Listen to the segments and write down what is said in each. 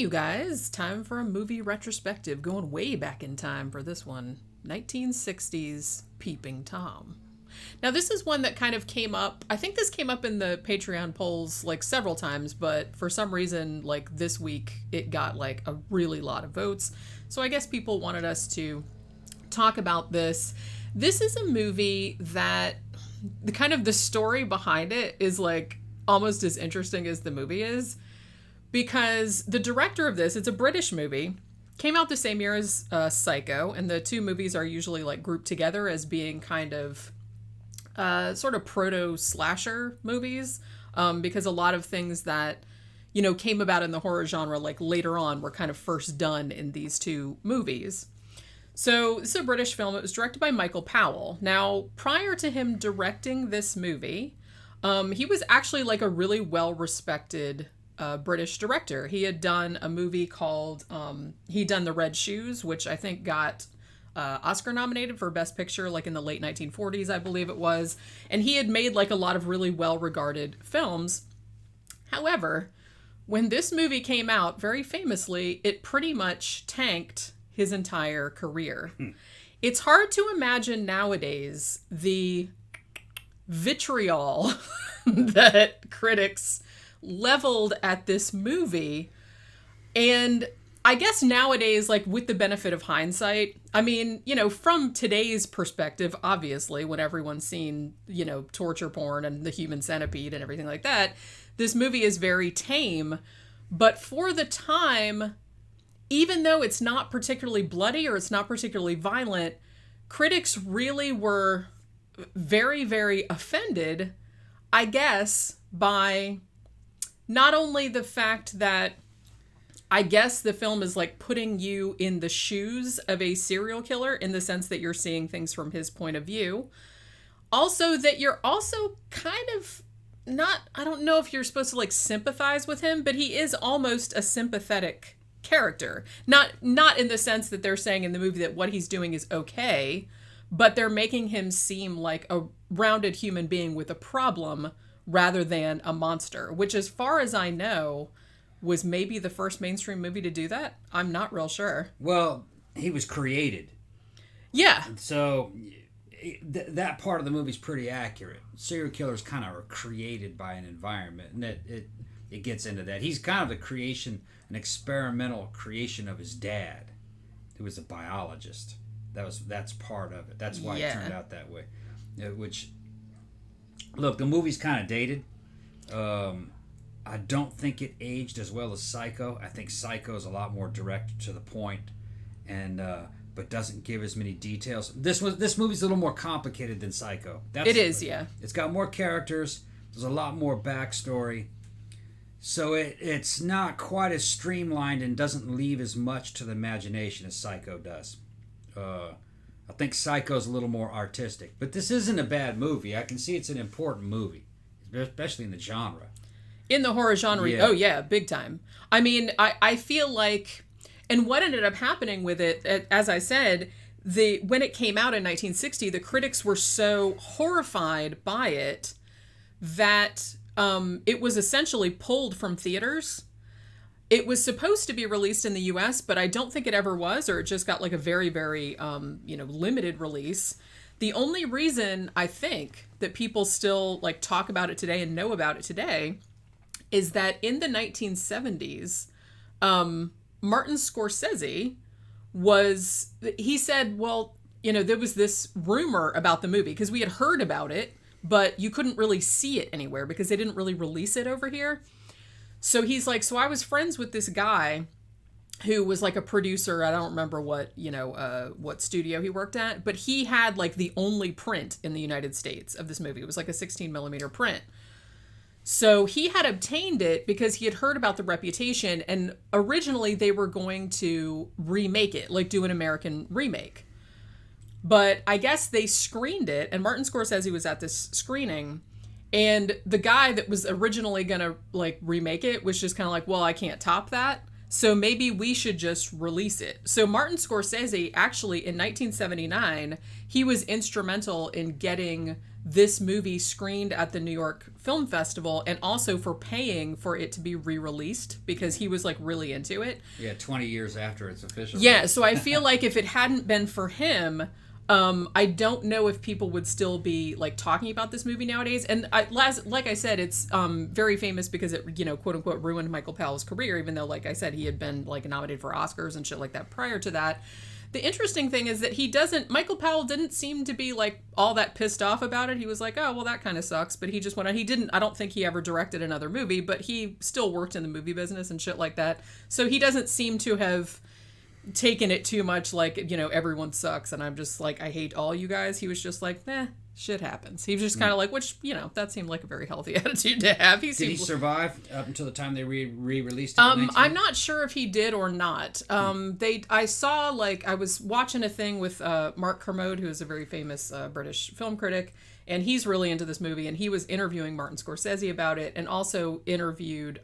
you guys. Time for a movie retrospective. Going way back in time for this one. 1960s Peeping Tom. Now, this is one that kind of came up. I think this came up in the Patreon polls like several times, but for some reason, like this week, it got like a really lot of votes. So I guess people wanted us to talk about this. This is a movie that the kind of the story behind it is like almost as interesting as the movie is, because the director of this, it's a British movie, came out the same year as Psycho, and the two movies are usually like grouped together as being kind of sort of proto-slasher movies, because a lot of things that, you know, came about in the horror genre like later on were kind of first done in these two movies. So it's a British film. It was directed by Michael Powell. Now, prior to him directing this movie, he was actually like a really well-respected British director. He had done a movie called, he'd done The Red Shoes, which I think got Oscar nominated for Best Picture, like in the late 1940s, I believe it was. And he had made like a lot of really well-regarded films. However, when this movie came out, very famously, it pretty much tanked his entire career. It's hard to imagine nowadays the vitriol that critics leveled at this movie. And I guess nowadays, like with the benefit of hindsight, I mean, you know, from today's perspective, obviously, when everyone's seen, you know, torture porn and the human centipede and everything like that, this movie is very tame. But for the time, even though it's not particularly bloody or it's not particularly violent, critics really were very, very offended, I guess, by not only the fact that I guess the film is like putting you in the shoes of a serial killer in the sense that you're seeing things from his point of view. Also that you're also kind of not, I don't know if you're supposed to like sympathize with him, but he is almost a sympathetic character. Not in the sense that they're saying in the movie that what he's doing is okay, but they're making him seem like a rounded human being with a problem rather than a monster, which as far as I know was maybe the first mainstream movie to do that. I'm not real sure. Well, he was created. Yeah. So that part of the movie's pretty accurate. Serial killers kind of are created by an environment, and it gets into that. He's kind of the creation, an experimental creation of his dad, who was a biologist. That's part of it. That's why it turned out that way. Which, look, the movie's kind of dated. I don't think it aged as well as Psycho. I think Psycho is a lot more direct to the point, and but doesn't give as many details. This movie's a little more complicated than Psycho. It is, yeah. It's got more characters. There's a lot more backstory. So it's not quite as streamlined and doesn't leave as much to the imagination as Psycho does. I think Psycho's a little more artistic. But this isn't a bad movie. I can see it's an important movie, especially in the genre. In the horror genre, yeah. Oh yeah, big time. I mean, I feel like, and what ended up happening with it, as I said, when it came out in 1960, the critics were so horrified by it that it was essentially pulled from theaters. It was supposed to be released in the US, but I don't think it ever was, or it just got like a very, very, limited release. The only reason I think that people still like talk about it today and know about it today is that in the 1970s, Martin Scorsese he said, well, you know, there was this rumor about the movie because we had heard about it, but you couldn't really see it anywhere because they didn't really release it over here. So he's like, so I was friends with this guy who was like a producer. I don't remember what studio he worked at, but he had like the only print in the United States of this movie. It was like a 16 millimeter print. So he had obtained it because he had heard about the reputation, and originally they were going to remake it, like do an American remake. But I guess they screened it, and Martin Scorsese was at this screening, and the guy that was originally going to like remake it was just kind of like, well, I can't top that, so maybe we should just release it. So Martin Scorsese, actually in 1979, he was instrumental in getting this movie screened at the New York Film Festival, and also for paying for it to be re-released because he was like really into it. Yeah, 20 years after it's official. Yeah, so I feel like if it hadn't been for him, I don't know if people would still be like talking about this movie nowadays. And like I said, it's very famous because it, you know, quote unquote ruined Michael Powell's career, even though, like I said, he had been like nominated for Oscars and shit like that prior to that. The interesting thing is that Michael Powell didn't seem to be like all that pissed off about it. He was like, oh, well, that kind of sucks. But he just went on. I don't think he ever directed another movie, but he still worked in the movie business and shit like that. So he doesn't seem to have taken it too much like, you know, everyone sucks and I'm just like, I hate all you guys. He was just like, shit happens. He was just kind of like, which, you know, that seemed like a very healthy attitude to have. Did he survive up until the time they re-released it? I'm not sure if he did or not. I saw, like, I was watching a thing with Mark Kermode, who is a very famous British film critic, and he's really into this movie, and he was interviewing Martin Scorsese about it, and also interviewed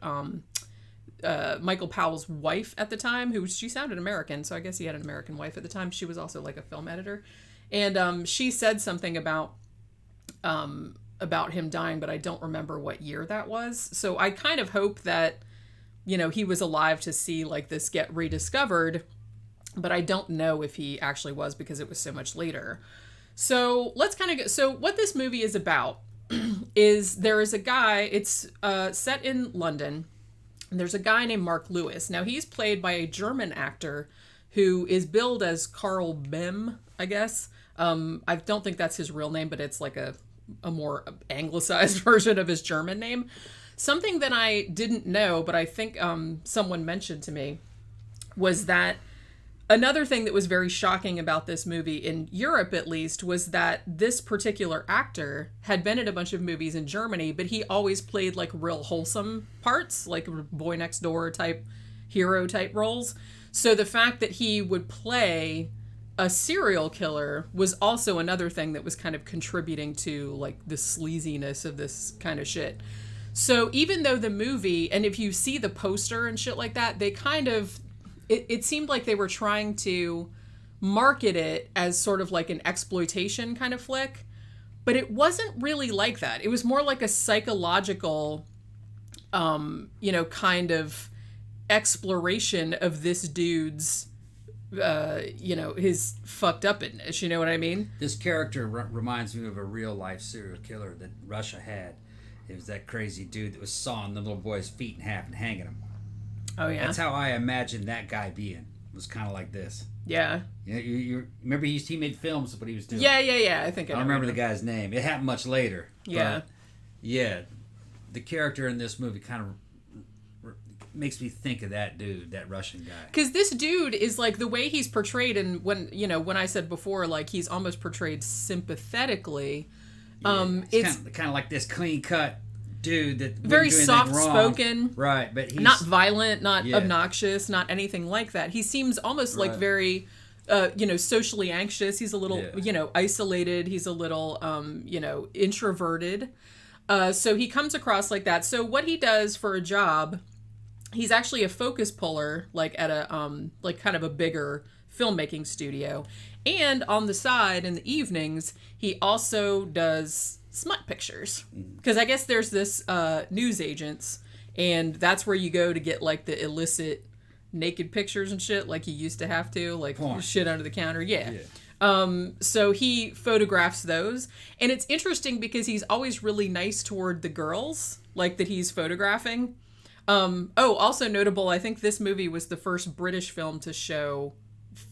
Michael Powell's wife at the time, she sounded American, so I guess he had an American wife at the time. She was also like a film editor, and she said something about him dying, but I don't remember what year that was. So I kind of hope that, you know, he was alive to see like this get rediscovered, but I don't know if he actually was because it was so much later. So let's kind of get, so what this movie is about is there is a guy, it's set in London. And there's a guy named Mark Lewis. Now, he's played by a German actor who is billed as Carl Bem, I guess. I don't think that's his real name, but it's like a more anglicized version of his German name. Something that I didn't know, but I think someone mentioned to me, was that another thing that was very shocking about this movie, in Europe at least, was that this particular actor had been in a bunch of movies in Germany, but he always played like real wholesome parts, like boy next door type, hero type roles. So the fact that he would play a serial killer was also another thing that was kind of contributing to like the sleaziness of this kind of shit. So even though the movie, and if you see the poster and shit like that, they kind of, it seemed like they were trying to market it as sort of like an exploitation kind of flick, but it wasn't really like that. It was more like a psychological, you know, kind of exploration of this dude's, you know, his fucked upness, you know what I mean? This character reminds me of a real life serial killer that Russia had. It was that crazy dude that was sawing the little boy's feet in half and hanging him. Oh, yeah. That's how I imagined that guy being. It was kind of like this. Yeah. You remember he made films of what he was doing? Yeah. I think I don't remember the guy's name. It happened much later. Yeah. But yeah, the character in this movie kind of makes me think of that dude, that Russian guy. Because this dude is like, the way he's portrayed, and when I said before, like, he's almost portrayed sympathetically. Yeah, it's kind of like this clean cut dude that very soft spoken, right? But he's not violent, not obnoxious, not anything like that. He seems almost like very, you know, socially anxious. He's a little, you know, isolated. He's a little, you know, introverted. So he comes across like that. So what he does for a job, he's actually a focus puller, like at a, like kind of a bigger filmmaking studio. And on the side in the evenings, he also does smut pictures, because I guess there's this news agents, and that's where you go to get like the illicit naked pictures and shit, like you used to have to, like porn. Shit under the counter. So he photographs those, and it's interesting because he's always really nice toward the girls like that he's photographing. Also notable, I think this movie was the first British film to show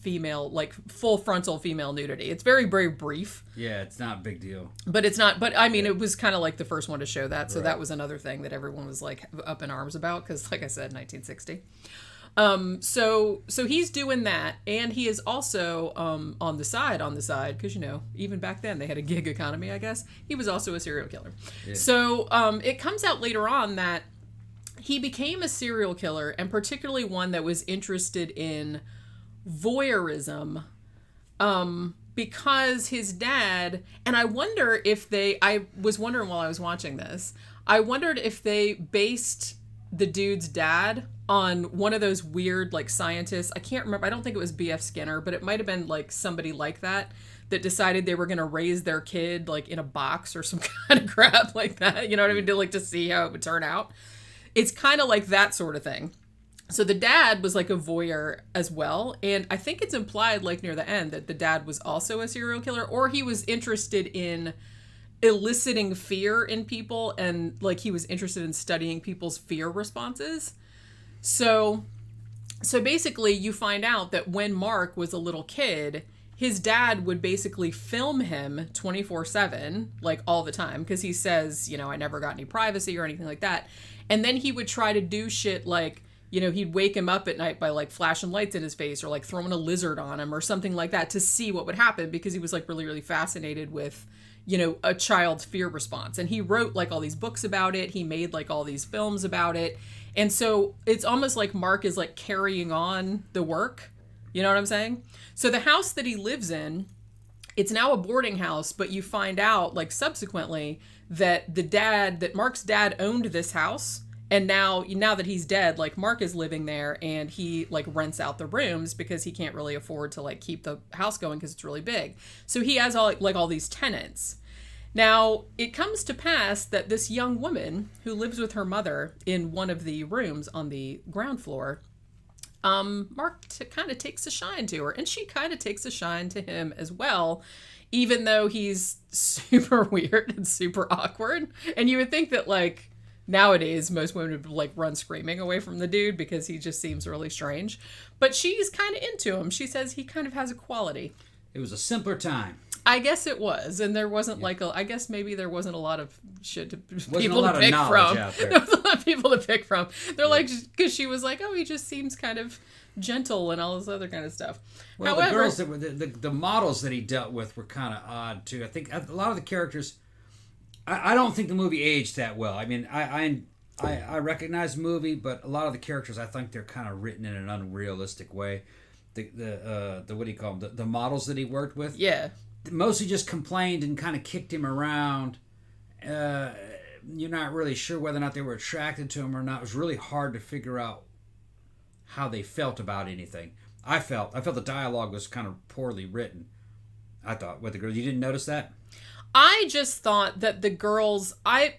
female, like full frontal female nudity. It's very, very brief. Yeah, it's not a big deal. But it's not, but I mean, it was kind of like the first one to show that. So that was another thing that everyone was like up in arms about, because like I said, 1960. So he's doing that, and he is also on the side, because, you know, even back then they had a gig economy, I guess. He was also a serial killer. Yeah. So it comes out later on that he became a serial killer, and particularly one that was interested in voyeurism, because his dad, and I wonder if I was wondering while I was watching this, I wondered if they based the dude's dad on one of those weird, like, scientists. I can't remember. I don't think it was B.F. Skinner, but it might have been, like, somebody like that decided they were going to raise their kid, like, in a box or some kind of crap like that. You know what I mean? To see how it would turn out. It's kind of like that sort of thing. So the dad was, like, a voyeur as well. And I think it's implied, like, near the end that the dad was also a serial killer, or he was interested in eliciting fear in people, and like he was interested in studying people's fear responses. So basically you find out that when Mark was a little kid, his dad would basically film him 24/7, like all the time, because he says, I never got any privacy or anything like that. And then he would try to do shit like, he'd wake him up at night by like flashing lights in his face or like throwing a lizard on him or something like that to see what would happen, because he was like really, really fascinated with a child's fear response. And he wrote like all these books about it. He made like all these films about it. And so it's almost like Mark is like carrying on the work. You know what I'm saying? So the house that he lives in, it's now a boarding house, but you find out like subsequently that Mark's dad owned this house. And now that he's dead, like Mark is living there, and he like rents out the rooms because he can't really afford to like keep the house going because it's really big. So he has all these tenants. Now it comes to pass that this young woman who lives with her mother in one of the rooms on the ground floor, Mark kind of takes a shine to her, and she kind of takes a shine to him as well, even though he's super weird and super awkward. And you would think that like, nowadays, most women would like run screaming away from the dude because he just seems really strange. But she's kind of into him. She says he kind of has a quality. It was a simpler time. I guess it was. And there wasn't I guess maybe there wasn't a lot of shit to people to pick from. Out there. There was a lot of people to pick from. They're like, because she was like, oh, he just seems kind of gentle and all this other kind of stuff. Well, however, the girls that were, the models that he dealt with were kind of odd too. I think a lot of the characters, I don't think the movie aged that well. I mean, I recognize the movie, but a lot of the characters, I think they're kind of written in an unrealistic way. The what do you call them? The models that he worked with. Yeah. Mostly just complained and kind of kicked him around. You're not really sure whether or not they were attracted to him or not. It was really hard to figure out how they felt about anything. I felt the dialogue was kind of poorly written. I thought with the girls. You didn't notice that? I just thought that the girls, I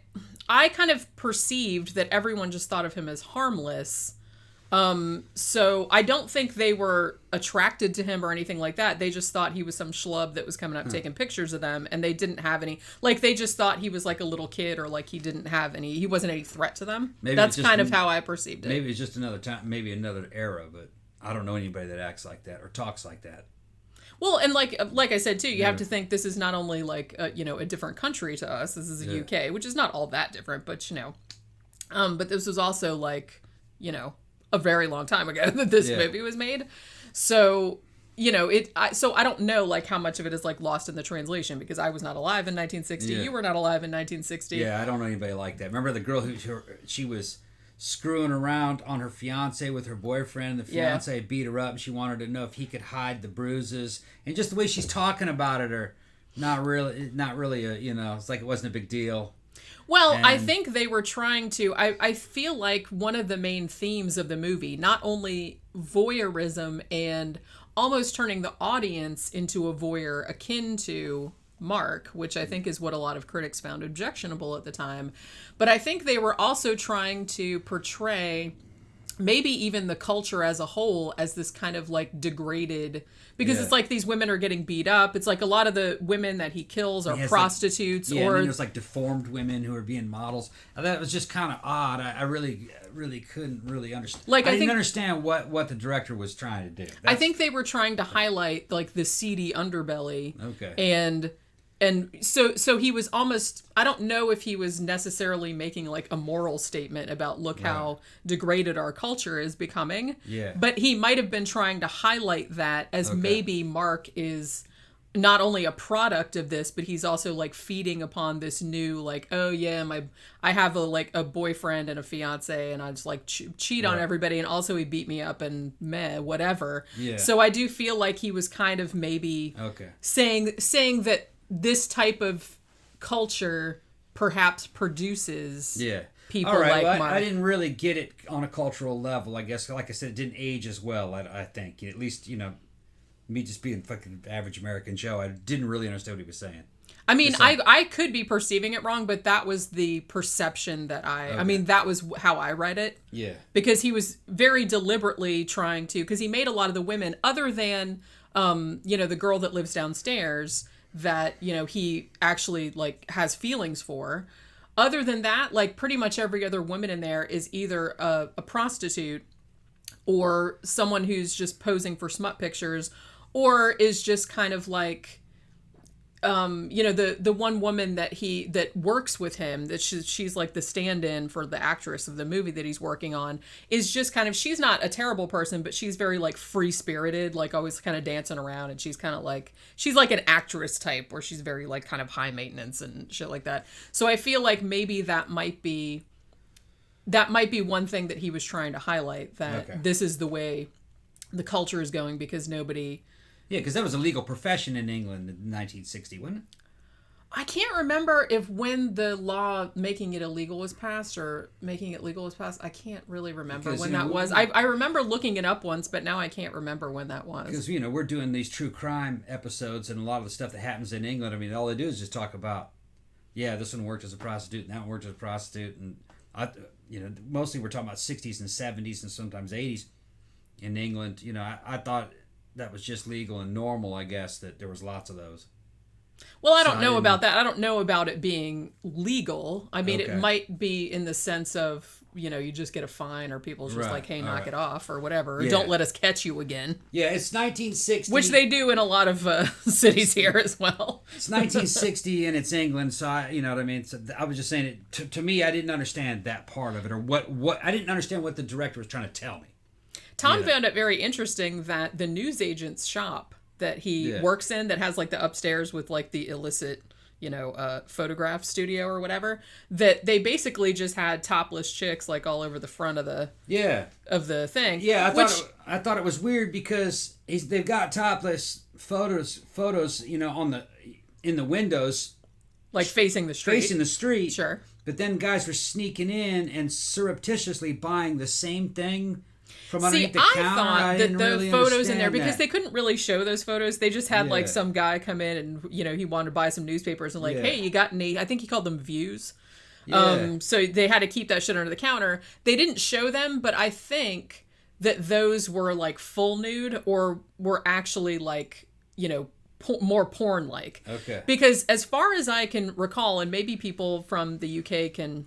kind of perceived that everyone just thought of him as harmless. So I don't think they were attracted to him or anything like that. They just thought he was some schlub that was coming up taking pictures of them, and they didn't have any, like they just thought he was like a little kid, or like he wasn't any threat to them. Maybe that's kind of how I perceived it. Maybe it's just another time, maybe another era, but I don't know anybody that acts like that or talks like that. Well, and like I said too, you have to think this is not only like a different country to us. This is the UK, which is not all that different, but but this was also like a very long time ago that this movie was made. So so I don't know like how much of it is like lost in the translation, because I was not alive in 1960. You were not alive in 1960. Yeah, I don't know anybody like that. Remember the girl she was screwing around on her fiance with her boyfriend. The fiance beat her up, and she wanted to know if he could hide the bruises. And just the way she's talking about it, or not really it's like it wasn't a big deal. Well, I think they were trying to. I feel like one of the main themes of the movie, not only voyeurism and almost turning the audience into a voyeur akin to Mark, which I think is what a lot of critics found objectionable at the time. But I think they were also trying to portray maybe even the culture as a whole as this kind of like degraded, because it's like these women are getting beat up. It's like a lot of the women that he kills are prostitutes, and then there's like deformed women who are being models. That was just kind of odd. I really couldn't really understand. Like I didn't understand what the director was trying to do. I think they were trying to highlight like the seedy underbelly. Okay. And so he was almost, I don't know if he was necessarily making like a moral statement about look how degraded our culture is becoming. Yeah. But he might have been trying to highlight that as maybe Mark is not only a product of this, but he's also like feeding upon this new like, oh yeah, I have a boyfriend and a fiance, and I just like cheat on everybody, and also he beat me up and whatever. Yeah. So I do feel like he was kind of maybe saying that this type of culture perhaps produces people all right, like well, Mark. I didn't really get it on a cultural level, I guess. Like I said, it didn't age as well, I think. At least, me just being fucking average American Joe, I didn't really understand what he was saying. I mean, I could be perceiving it wrong, but that was the perception that I mean, that was how I read it. Yeah. Because he was very deliberately trying to, because he made a lot of the women, other than, the girl that lives downstairs that, he actually, like, has feelings for. Other than that, like, pretty much every other woman in there is either a prostitute or someone who's just posing for smut pictures, or is just kind of like, the one woman that works with him, that she's like the stand-in for the actress of the movie that he's working on, is just kind of, she's not a terrible person, but she's very like free-spirited, like always kind of dancing around, and she's kind of like, she's like an actress type where she's very like kind of high maintenance and shit like that. So I feel like maybe that might be one thing that he was trying to highlight, that this is the way the culture is going, because nobody... Yeah, because that was a legal profession in England in 1960, wasn't it? I can't remember if when the law making it illegal was passed or making it legal was passed. I can't really remember when that was. I remember looking it up once, but now I can't remember when that was. Because, we're doing these true crime episodes, and a lot of the stuff that happens in England, I mean, all they do is just talk about, this one worked as a prostitute, and that one worked as a prostitute, and, mostly we're talking about 60s and 70s and sometimes 80s in England. I thought... that was just legal and normal, I guess, that there was lots of those. Well, I don't know about that. I don't know about it being legal. I mean, it might be in the sense of, you just get a fine, or people's just like, hey, knock it off, or whatever. Yeah. Don't let us catch you again. Yeah, it's 1960. Which they do in a lot of cities here as well. It's 1960 and it's England, so you know what I mean? So I was just saying, to me, I didn't understand that part of it, or what I didn't understand what the director was trying to tell me. Tom found it very interesting that the newsagent's shop that he works in, that has like the upstairs with like the illicit, photograph studio or whatever, that they basically just had topless chicks like all over the front of the thing. Yeah, I thought it was weird because they've got topless photos, in the windows, like facing the street. Sure. But then guys were sneaking in and surreptitiously buying the same thing from underneath the counter. I thought that the really photos in there, because they couldn't really show those photos, they just had like some guy come in and, he wanted to buy some newspapers and hey, you got any, I think he called them views. Yeah. So they had to keep that shit under the counter. They didn't show them, but I think that those were like full nude, or were actually like, more porn-like. Okay. Because as far as I can recall, and maybe people from the UK can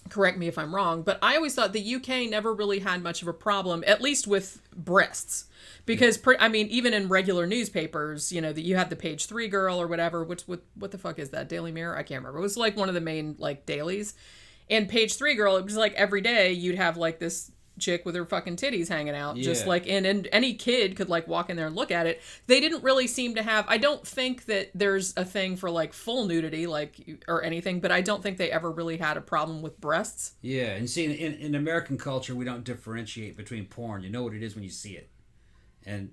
correct me if I'm wrong, but I always thought the UK never really had much of a problem, at least with breasts. Because, even in regular newspapers, that you had the Page 3 girl or whatever, what the fuck is that? Daily Mirror? I can't remember. It was like one of the main, like, dailies. And Page 3 girl, it was like every day you'd have, like, this chick with her fucking titties hanging out, just like, and any kid could like walk in there and look at it. They didn't really seem to have, I don't think that there's a thing for like full nudity, like, or anything, but I don't think they ever really had a problem with breasts. Yeah, and see, in American culture, we don't differentiate between porn. You know what it is when you see it. And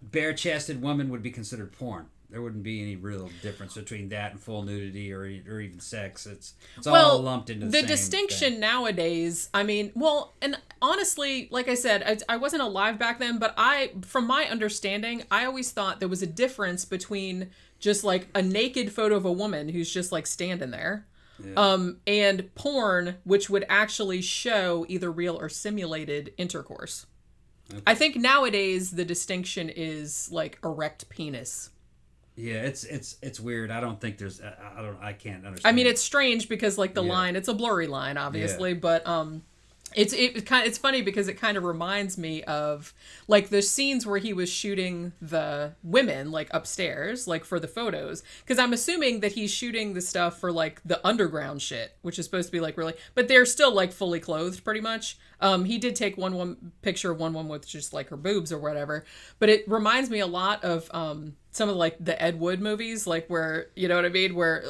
bare-chested woman would be considered porn. There wouldn't be any real difference between that and full nudity or even sex. It's all lumped into the same distinction thing. Nowadays, and honestly, like I said, I wasn't alive back then, but from my understanding, I always thought there was a difference between just like a naked photo of a woman who's just like standing there, and porn, which would actually show either real or simulated intercourse. Okay. I think nowadays the distinction is like erect penis. Yeah, it's weird. I don't think there's. I can't understand. It's strange because like the line, it's a blurry line, obviously, but it's funny because it kind of reminds me of like the scenes where he was shooting the women like upstairs, like for the photos, because I'm assuming that he's shooting the stuff for like the underground shit, which is supposed to be like really, but they're still like fully clothed pretty much. He did take one picture of one woman with just like her boobs or whatever, but it reminds me a lot of some of like the Ed Wood movies, like where, you know what I mean, where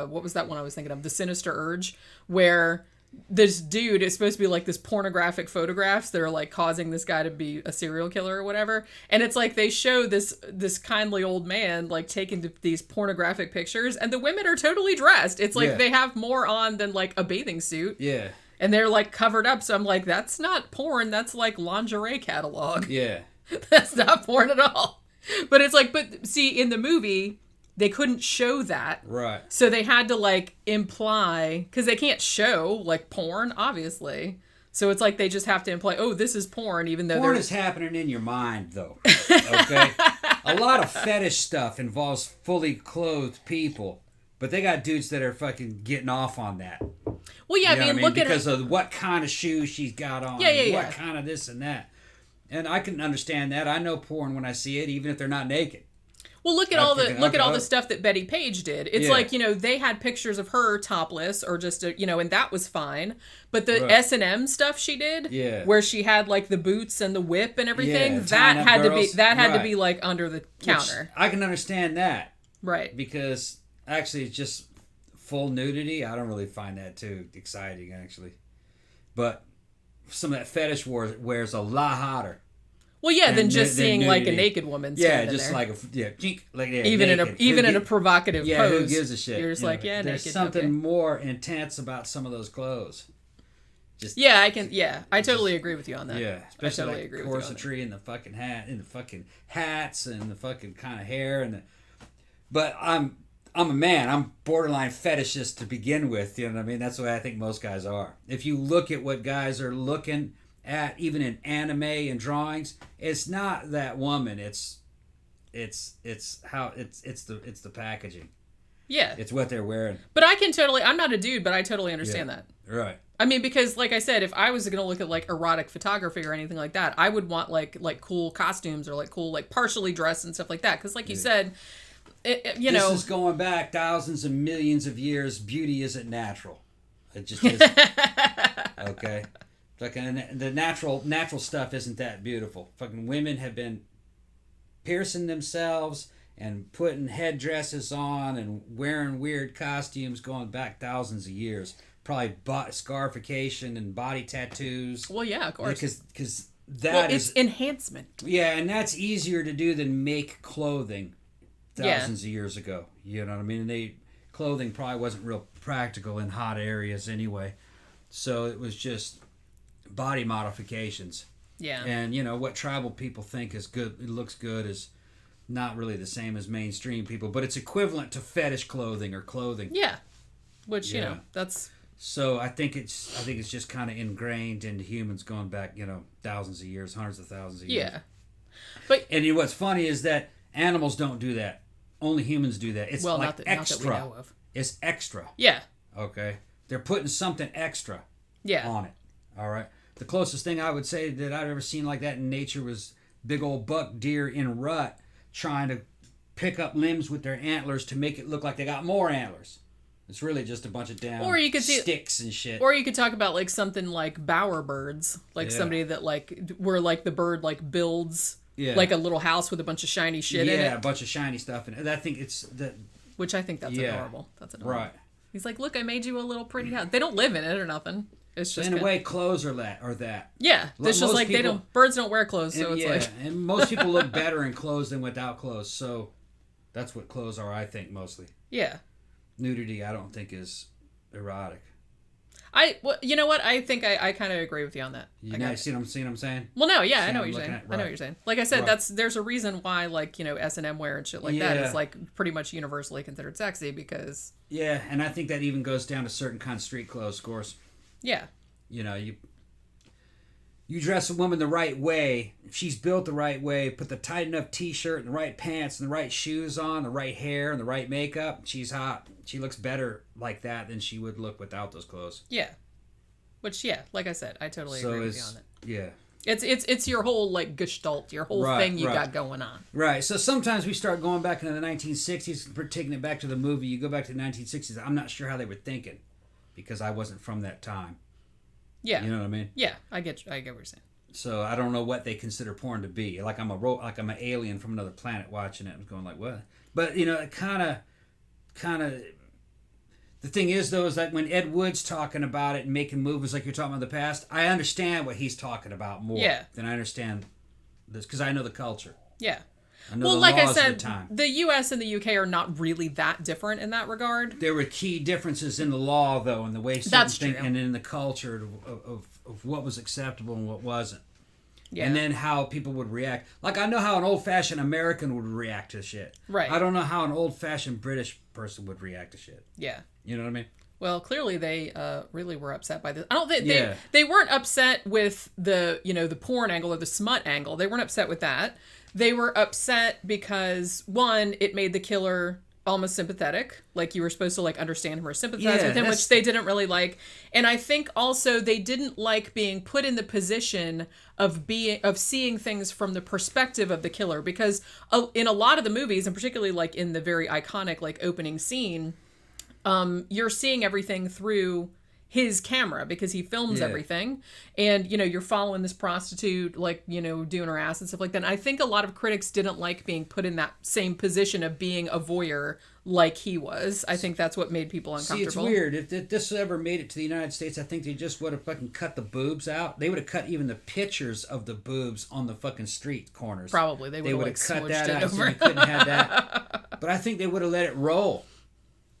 what was that one I was thinking of, The Sinister Urge, where this dude is supposed to be like this pornographic photographs that are like causing this guy to be a serial killer or whatever. And it's like they show this kindly old man like taking these pornographic pictures, and the women are totally dressed. It's like they have more on than like a bathing suit. Yeah. And they're like covered up. So I'm like, that's not porn. That's like lingerie catalog. Yeah. That's not porn at all. But it's like, but see, in the movie, they couldn't show that. Right. So they had to like imply, because they can't show like porn, obviously. So it's like they just have to imply, oh, this is porn, even though porn is happening in your mind, though. Okay? A lot of fetish stuff involves fully clothed people, but they got dudes that are fucking getting off on that. Well, yeah, I mean, look because of what kind of shoes she's got on. What kind of this and that. And I can understand that. I know porn when I see it, even if they're not naked. Well, look at all the stuff that Betty Page did. It's like, you know, they had pictures of her topless or just, you know, and that was fine. But the S&M stuff she did, where she had like the boots and the whip and everything, that had to be like under the counter. Which I can understand that. Right. Because actually it's just full nudity. I don't really find that too exciting, actually. But some of that fetish wears a lot hotter. Well, yeah, than just seeing like a naked woman standing there. Even in a provocative pose. Yeah, who gives a shit? You're just like, yeah, there's naked. Something more intense about some of those clothes. I totally agree with you on that. Yeah, especially like corsetry and the fucking hat and the fucking hats and the fucking kind of hair But I'm a man. I'm borderline fetishist to begin with. You know what I mean? That's the way I think most guys are. If you look at what guys are looking at, even in anime and drawings, it's not that woman. It's the packaging. Yeah, it's what they're wearing. But I'm not a dude, but I totally understand that. Right. I mean, because like I said, if I was going to look at like erotic photography or anything like that, I would want like cool costumes or like cool like partially dressed and stuff like that. Because like you said, this is going back thousands of millions of years. Beauty isn't natural. It just isn't. Okay. Fucking the natural stuff isn't that beautiful. Fucking women have been piercing themselves and putting headdresses on and wearing weird costumes going back thousands of years. Probably scarification and body tattoos. Well, yeah, of course. Because it's enhancement. Yeah, and that's easier to do than make clothing thousands of years ago. You know what I mean? And clothing probably wasn't real practical in hot areas anyway. So it was just body modifications. Yeah. And what tribal people think is good, it looks good, is not really the same as mainstream people, but it's equivalent to fetish clothing or clothing. Yeah. Which, that's... So I think it's just kind of ingrained into humans going back, thousands of years, hundreds of thousands of years. Yeah. And what's funny is that animals don't do that. Only humans do that. It's like extra. Not that we know of. It's extra. Yeah. Okay. They're putting something extra on it. All right. The closest thing I would say that I've ever seen like that in nature was big old buck deer in a rut trying to pick up limbs with their antlers to make it look like they got more antlers. It's really just a bunch of damn sticks and shit. Or you could talk about like something like bowerbirds, like somebody that like where like the bird like builds like a little house with a bunch of shiny shit in it. Yeah, a bunch of shiny stuff in it. I think it's that. Which I think that's adorable. That's adorable. Right. He's like, look, I made you a little pretty house. They don't live in it or nothing. It's just in a way, clothes are that. Yeah, it's just like birds don't wear clothes, so it's like. And most people look better in clothes than without clothes, so that's what clothes are, I think, mostly. Yeah. Nudity, I don't think is erotic. You know what? I think I kind of agree with you on that. See what I'm saying? Well, no, yeah, I know what you're saying. I know what you're saying. Like I said, there's a reason why like S&M wear and shit like that is like pretty much universally considered sexy because. Yeah, and I think that even goes down to certain kind of street clothes, of course. Yeah. You dress a woman the right way. If she's built the right way, put the tight enough t-shirt and the right pants and the right shoes on, the right hair and the right makeup, she's hot. She looks better like that than she would look without those clothes. Yeah. Which, like I said, I totally agree with you on it. Yeah. It's your whole like gestalt, your whole thing you got going on. Right. So sometimes we start going back into the 1960s, taking it back to the movie. You go back to the 1960s. I'm not sure how they were thinking because I wasn't from that time. Yeah. You know what I mean? Yeah, I get what you're saying. So I don't know what they consider porn to be. Like I'm an alien from another planet watching it. I'm going like, what? But it kind of The thing is, though, is like when Ed Wood's talking about it and making movies like you're talking about in the past, I understand what he's talking about more than I understand this, because I know the culture. Yeah. I know well, the like I laws of said, the time. the U.S. and the U.K. are not really that different in that regard. There were key differences in the law, though, and the way certain things, and in the culture of what was acceptable and what wasn't. Yeah. And then how people would react. Like, I know how an old-fashioned American would react to shit. Right. I don't know how an old-fashioned British person would react to shit. Yeah. You know what I mean? Well, clearly they really were upset by this. I don't think they weren't upset with the porn angle or the smut angle. They weren't upset with that. They were upset because, one, it made the killer almost sympathetic. Like, you were supposed to, like, understand him or sympathize with him, which they didn't really like. And I think also they didn't like being put in the position of seeing things from the perspective of the killer, because in a lot of the movies, and particularly like in the very iconic like opening scene, you're seeing everything through his camera because he films everything, and you're following this prostitute, like, doing her ass and stuff like that. And I think a lot of critics didn't like being put in that same position of being a voyeur like he was. I think that's what made people uncomfortable. See, it's weird. If this ever made it to the United States, I think they just would have fucking cut the boobs out. They would have cut even the pictures of the boobs on the fucking street corners. Probably. They would have like cut that out over. so you couldn't have that. But I think they would have let it roll.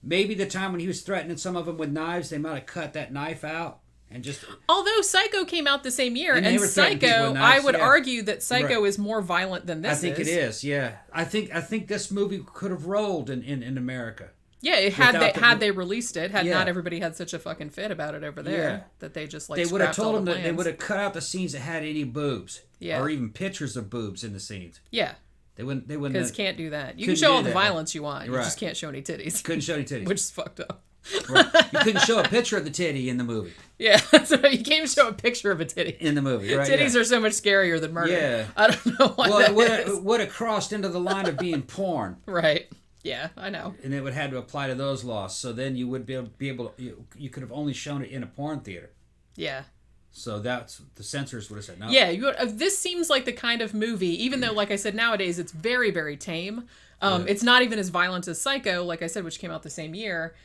Maybe the time when he was threatening some of them with knives, they might have cut that knife out and just... Although Psycho came out the same year, and Psycho, I would argue that Psycho is more violent than this is. I think it is, yeah. I think this movie could have rolled in America. Yeah, had they released it, had not everybody had such a fucking fit about it over there, that they just, like, they would have told them that they would have cut out the scenes that had any boobs. Yeah. Or even pictures of boobs in the scenes. Yeah. They wouldn't. Because can't do that. You can show all the violence you want. You just can't show any titties. Couldn't show any titties. Which is fucked up. Right. You couldn't show a picture of the titty in the movie. Yeah, that's right. You can't even show a picture of a titty. In the movie, right? Titties are so much scarier than murder. Yeah. I don't know why it would have crossed into the line of being porn. Right. Yeah, I know. And it would have to apply to those laws. So then you would be able to, you could have only shown it in a porn theater. Yeah. So that's, the censors would have said no. Yeah, this seems like the kind of movie, even though, like I said, nowadays it's very, very tame. It's not even as violent as Psycho, like I said, which came out the same year.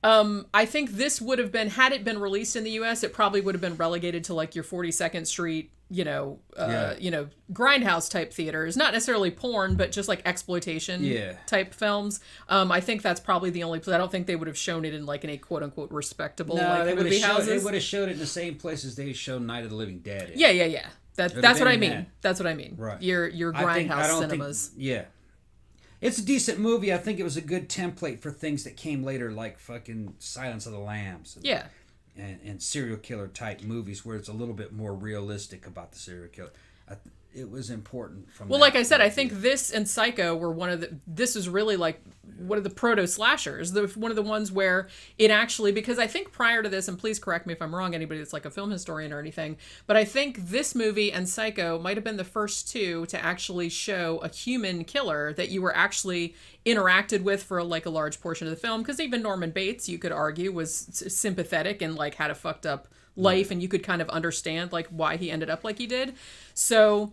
I think this would have been, had it been released in the U.S., it probably would have been relegated to like your 42nd Street, grindhouse type theaters. Not necessarily porn, but just like exploitation type films. I think that's probably the only place. I don't think they would have shown it in like any quote unquote respectable movie houses. They would have showed it in the same places they showed Night of the Living Dead in. Yeah. That's what I mean. That's what I mean. Right. Your grindhouse cinemas. It's a decent movie. I think it was a good template for things that came later, like fucking Silence of the Lambs. And serial killer type movies where it's a little bit more realistic about the serial killer. It was important from like I said, I think this and Psycho were this is really like one of the proto slashers, one of the ones where it actually, because I think prior to this, and please correct me if I'm wrong, anybody that's like a film historian or anything, but I think this movie and Psycho might have been the first two to actually show a human killer that you were actually interacted with for a large portion of the film, because even Norman Bates, you could argue, was sympathetic and like had a fucked up life, and you could kind of understand like why he ended up like he did. So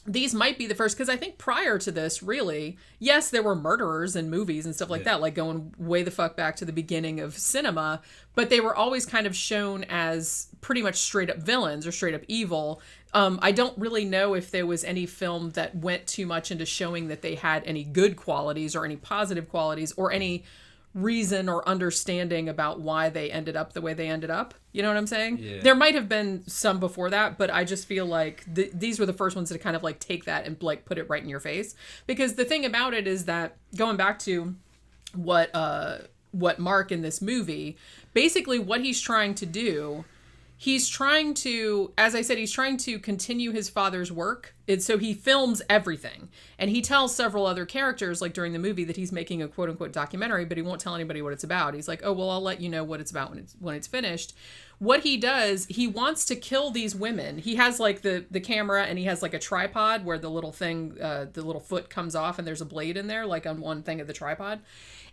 these might be the first, because I think prior to this, really, yes, there were murderers in movies and stuff like that, like going way the fuck back to the beginning of cinema, but they were always kind of shown as pretty much straight up villains or straight up evil. I don't really know if there was any film that went too much into showing that they had any good qualities or any positive qualities or any reason or understanding about why they ended up the way they ended up. You know what I'm saying? Yeah. There might have been some before that, but I just feel like these were the first ones to kind of like take that and like put it right in your face. Because the thing about it is that, going back to what Mark in this movie, basically what he's trying to do, he's trying to, as I said, he's trying to continue his father's work. So he films everything. And he tells several other characters, like during the movie, that he's making a quote-unquote documentary, but he won't tell anybody what it's about. He's like, oh, well, I'll let you know what it's about when it's finished. What he does, he wants to kill these women. He has like the camera, and he has like a tripod where the little thing, the little foot comes off and there's a blade in there, like on one thing of the tripod.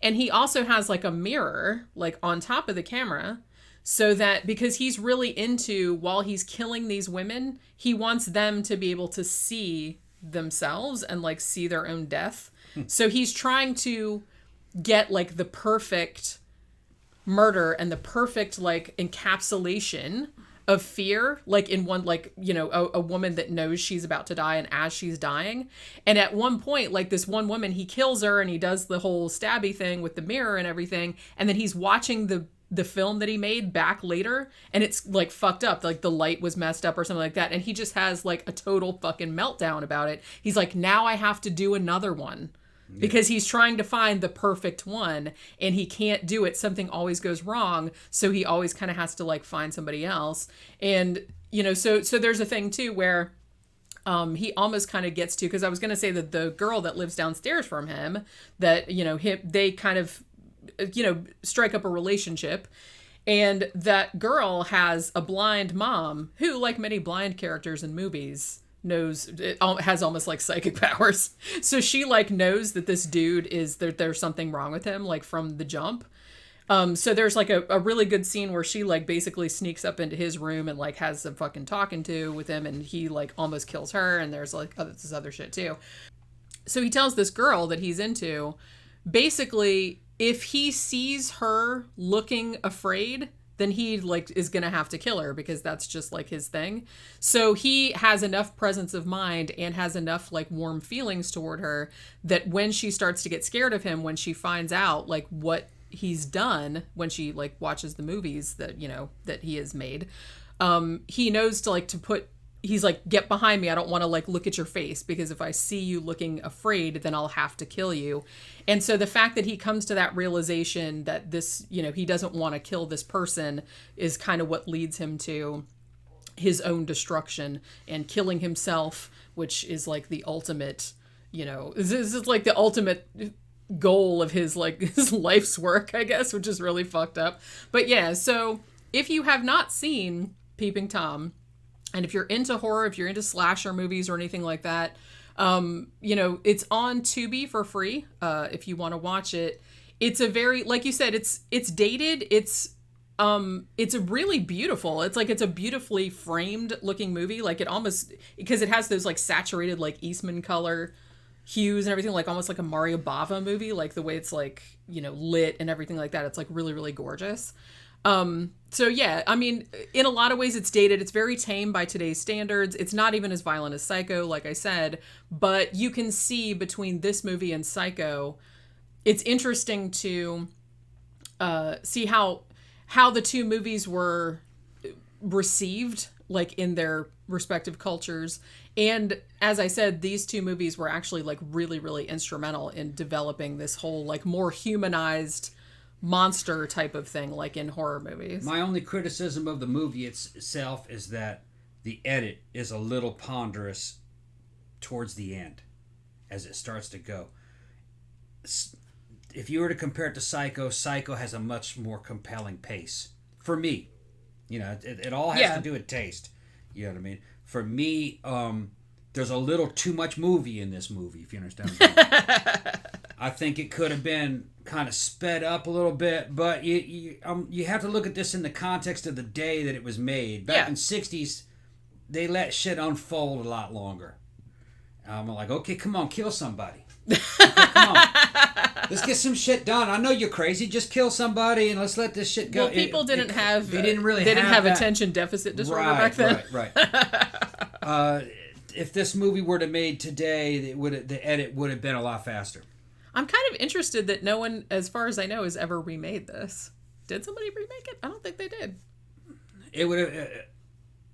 And he also has like a mirror, like on top of the camera, so that, because he's really into, while he's killing these women, he wants them to be able to see themselves and like see their own death. So he's trying to get like the perfect murder and the perfect like encapsulation of fear, like in one, like, you know, a woman that knows she's about to die and as she's dying. And at one point, like this one woman, he kills her and he does the whole stabby thing with the mirror and everything. And then he's watching the film that he made back later and it's like fucked up. Like the light was messed up or something like that. And he just has like a total fucking meltdown about it. He's like, now I have to do another one. Because he's trying to find the perfect one and he can't do it. Something always goes wrong. So he always kind of has to like find somebody else. And, you know, so there's a thing too where he almost kind of gets to, because I was going to say that the girl that lives downstairs from him, that, you know, they kind of, you know, strike up a relationship. And that girl has a blind mom who, like many blind characters in movies, knows, it has almost like psychic powers. So she like knows that this dude is there's something wrong with him, like from the jump. So there's like a really good scene where she like basically sneaks up into his room and like has some fucking talking to with him, and he like almost kills her, and there's like this other shit too. So he tells this girl that he's into, basically, if he sees her looking afraid, then he like is gonna have to kill her because that's just like his thing. So he has enough presence of mind and has enough like warm feelings toward her that when she starts to get scared of him, when she finds out like what he's done, when she like watches the movies that, you know, that he has made, he knows to like to put, he's like, get behind me. I don't want to like look at your face, because if I see you looking afraid, then I'll have to kill you. And so the fact that he comes to that realization that this, you know, he doesn't want to kill this person is kind of what leads him to his own destruction and killing himself, which is like the ultimate, you know, this is like the ultimate goal of his like his life's work, I guess, which is really fucked up. But yeah, so if you have not seen Peeping Tom, and if you're into horror, if you're into slasher movies or anything like that, you know, it's on Tubi for free. If you want to watch it, it's a very, like you said, it's dated. It's a really beautiful, it's a beautifully framed looking movie. Like it almost, because it has those like saturated, like Eastman color hues and everything, like almost like a Mario Bava movie, like the way it's like, you know, lit and everything like that. It's like really, really gorgeous. So yeah, I mean, in a lot of ways it's dated. It's very tame by today's standards. It's not even as violent as Psycho, like I said, but you can see between this movie and Psycho, it's interesting to see how the two movies were received, like in their respective cultures. And as I said, these two movies were actually like really, really instrumental in developing this whole like more humanized monster type of thing, like in horror movies. My only criticism of the movie itself is that the edit is a little ponderous towards the end as it starts to go. If you were to compare it to Psycho, Psycho has a much more compelling pace. For me. You know, it all has to do with taste. You know what I mean? For me, there's a little too much movie in this movie, if you understand what I mean. I think it could have been kind of sped up a little bit, but you have to look at this in the context of the day that it was made. Back in the 60s, they let shit unfold a lot longer. I'm like, okay, come on, kill somebody. Okay, come on. Let's get some shit done. I know you're crazy. Just kill somebody and let's let this shit go. Well, people didn't have that. Attention deficit disorder back then. Right. If this movie were to made today, the edit would have been a lot faster. I'm kind of interested that no one, as far as I know, has ever remade this. Did somebody remake it? I don't think they did. It would have.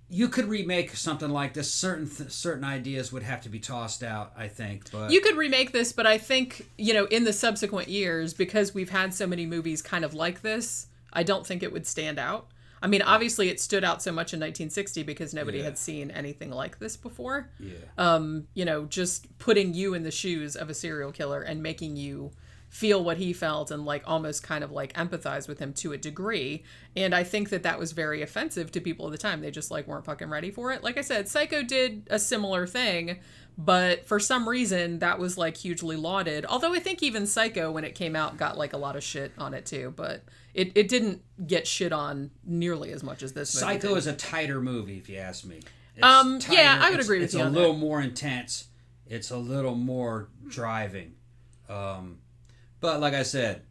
You could remake something like this. Certain ideas would have to be tossed out, I think. But you could remake this, but I think, you know, in the subsequent years, because we've had so many movies kind of like this, I don't think it would stand out. I mean, obviously it stood out so much in 1960 because nobody had seen anything like this before. Yeah. You know, just putting you in the shoes of a serial killer and making you feel what he felt and like almost kind of like empathize with him to a degree. And I think that was very offensive to people at the time. They just like weren't fucking ready for it. Like I said, Psycho did a similar thing, but for some reason that was like hugely lauded. Although I think even Psycho, when it came out, got like a lot of shit on it too, but it didn't get shit on nearly as much as this movie. Psycho is a tighter movie, if you ask me. Yeah, I would agree with you on that. It's a little more intense. It's a little more driving. But like I said,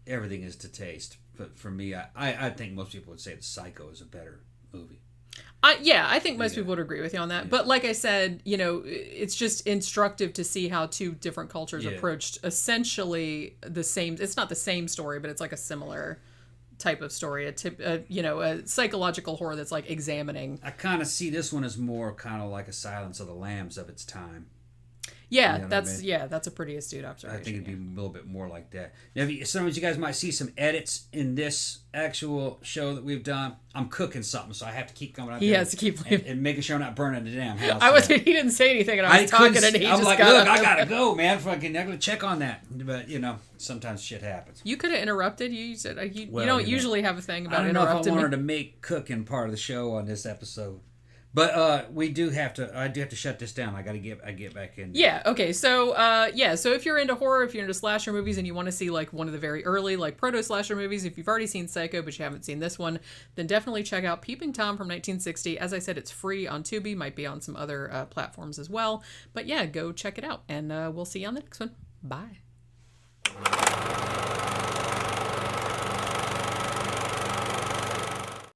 everything is to taste. But for me, I think most people would say that Psycho is a better movie. I think most people would agree with you on that. Yeah. But like I said, it's just instructive to see how two different cultures approached essentially the same. It's not the same story, but it's like a similar type of story. A psychological horror that's like examining. I kind of see this one as more kind of like a Silence of the Lambs of its time. Yeah, that's a pretty astute observation. I think it'd be a little bit more like that. Now, sometimes you guys might see some edits in this actual show that we've done. I'm cooking something, so I have to keep coming out. He has to keep and making sure I'm not burning the damn house. He didn't say anything, and I was talking, and he just got look, I gotta go, man. Fucking, I gotta check on that. But sometimes shit happens. You could have interrupted. You said you don't usually have a thing about interrupting. I don't know if I wanted to make cooking part of the show on this episode. But I do have to shut this down. I get back in. Yeah, okay. So so if you're into horror, if you're into slasher movies and you want to see like one of the very early like proto slasher movies, if you've already seen Psycho but you haven't seen this one, then definitely check out Peeping Tom from 1960. As I said, it's free on Tubi, might be on some other platforms as well. But yeah, go check it out, and we'll see you on the next one. Bye.